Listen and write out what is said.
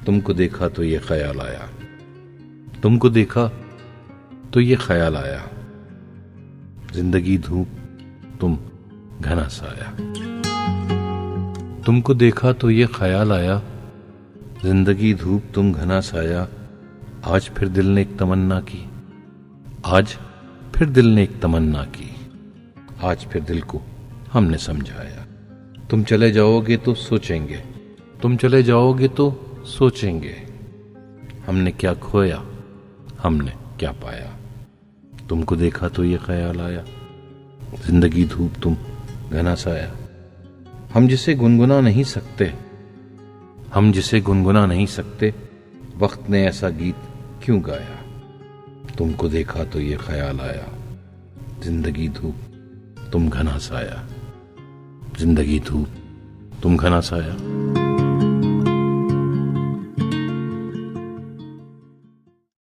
तुमको देखा तो ये ख्याल आया, तुमको देखा तो ये ख्याल आया, जिंदगी धूप तुम घना साया। तुमको देखा तो ये ख्याल आया, जिंदगी धूप तुम घना साया। आज फिर दिल ने एक तमन्ना की, आज फिर दिल ने एक तमन्ना की, आज फिर दिल को हमने समझाया। तुम चले जाओगे तो सोचेंगे, तुम चले जाओगे तो सोचेंगे, हमने क्या खोया, हमने क्या पाया। तुमको देखा तो ये ख्याल आया, जिंदगी धूप तुम घना साया। हम जिसे गुनगुना नहीं सकते, हम जिसे गुनगुना नहीं सकते, वक्त ने ऐसा गीत क्यों गाया। तुमको देखा तो ये ख्याल आया, जिंदगी धूप तुम घना साया, जिंदगी धूप तुम घना साया।